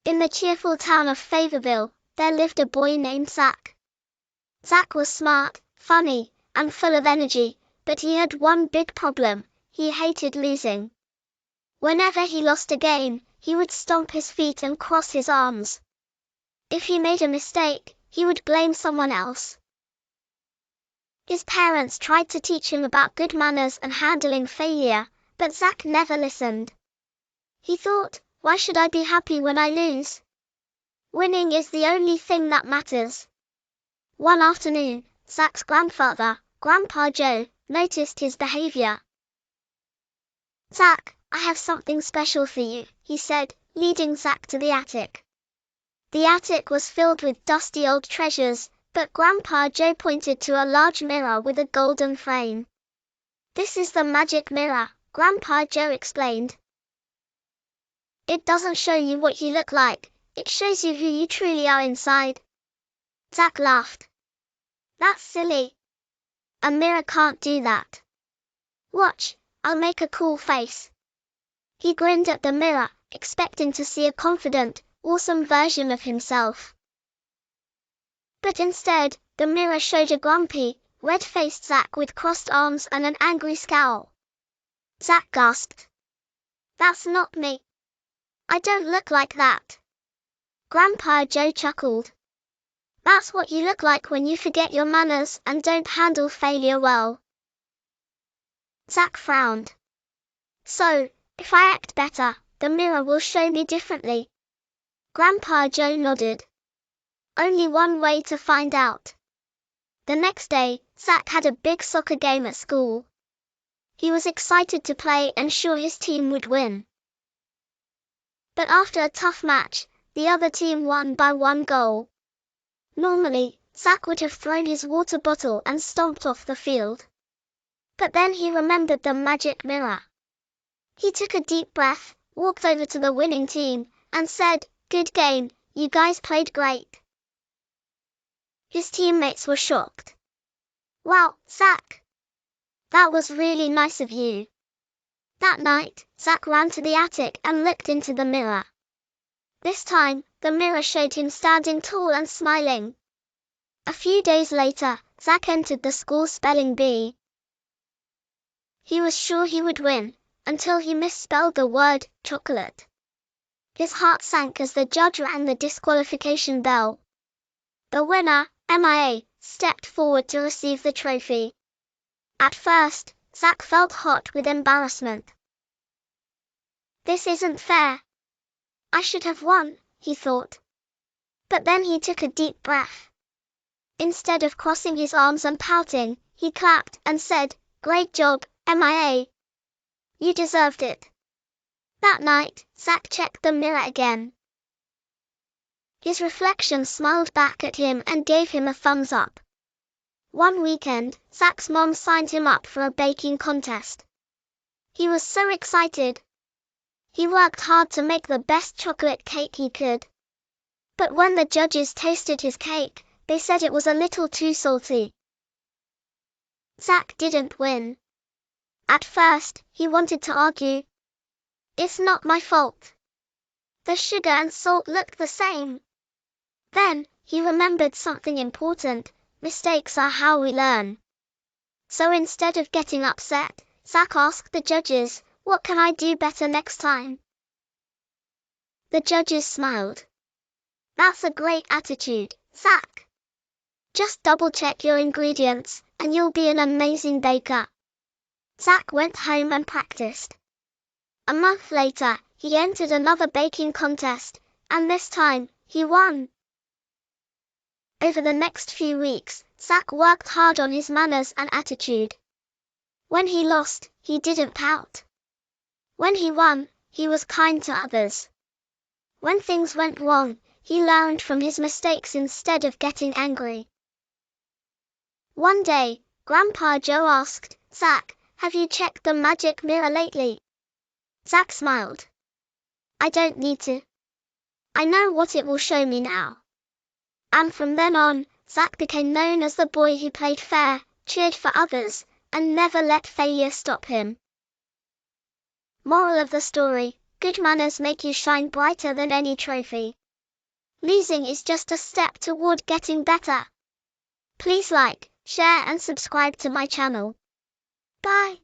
In the cheerful town of Favourville, there lived a boy named Zack. Zack was smart, funny, and full of energy, but he had one big problem: he hated losing. Whenever he lost a game, he would stomp his feet and cross his arms. If he made a mistake, he would blame someone else. His parents tried to teach him about good manners and handling failure, but Zack never listened. He thought, why should I be happy when I lose? Winning is the only thing that matters. One afternoon, Zack's grandfather, Grandpa Joe, noticed his behavior. "Zack, I have something special for you," he said, leading Zack to the attic. The attic was filled with dusty old treasures, but Grandpa Joe pointed to a large mirror with a golden frame. "This is the magic mirror," Grandpa Joe explained. "It doesn't show you what you look like, it shows you who you truly are inside." Zack laughed. "That's silly. A mirror can't do that. Watch, I'll make a cool face." He grinned at the mirror, expecting to see a confident, awesome version of himself. But instead, the mirror showed a grumpy, red-faced Zack with crossed arms and an angry scowl. Zack gasped. "That's not me. I don't look like that." Grandpa Joe chuckled. "That's what you look like when you forget your manners and don't handle failure well." Zack frowned. "So, if I act better, the mirror will show me differently?" Grandpa Joe nodded. "Only one way to find out." The next day, Zack had a big soccer game at school. He was excited to play and sure his team would win. But after a tough match, the other team won by 1 goal. Normally, Zack would have thrown his water bottle and stomped off the field. But then he remembered the magic mirror. He took a deep breath, walked over to the winning team, and said, "Good game, you guys played great." His teammates were shocked. "Wow, Zack! That was really nice of you." That night, Zack ran to the attic and looked into the mirror. This time, the mirror showed him standing tall and smiling. A few days later, Zack entered the school spelling bee. He was sure he would win, until he misspelled the word chocolate. His heart sank as the judge rang the disqualification bell. The winner, MIA, stepped forward to receive the trophy. At first, Zack felt hot with embarrassment. "This isn't fair. I should have won," he thought. But then he took a deep breath. Instead of crossing his arms and pouting, he clapped and said, "Great job, MIA. You deserved it." That night, Zack checked the mirror again. His reflection smiled back at him and gave him a thumbs up. One weekend, Zack's mom signed him up for a baking contest. He was so excited. He worked hard to make the best chocolate cake he could. But when the judges tasted his cake, they said it was a little too salty. Zack didn't win. At first, he wanted to argue. "It's not my fault. The sugar and salt looked the same." Then, he remembered something important: mistakes are how we learn. So instead of getting upset, Zack asked the judges, "What can I do better next time?" The judges smiled. "That's a great attitude, Zack. Just double-check your ingredients, and you'll be an amazing baker." Zack went home and practiced. A month later, he entered another baking contest, and this time, he won. Over the next few weeks, Zack worked hard on his manners and attitude. When he lost, he didn't pout. When he won, he was kind to others. When things went wrong, he learned from his mistakes instead of getting angry. One day, Grandpa Joe asked, "Zack, have you checked the magic mirror lately?" Zack smiled. "I don't need to. I know what it will show me now." And from then on, Zack became known as the boy who played fair, cheered for others, and never let failure stop him. Moral of the story: good manners make you shine brighter than any trophy. Losing is just a step toward getting better. Please like, share and subscribe to my channel. Bye.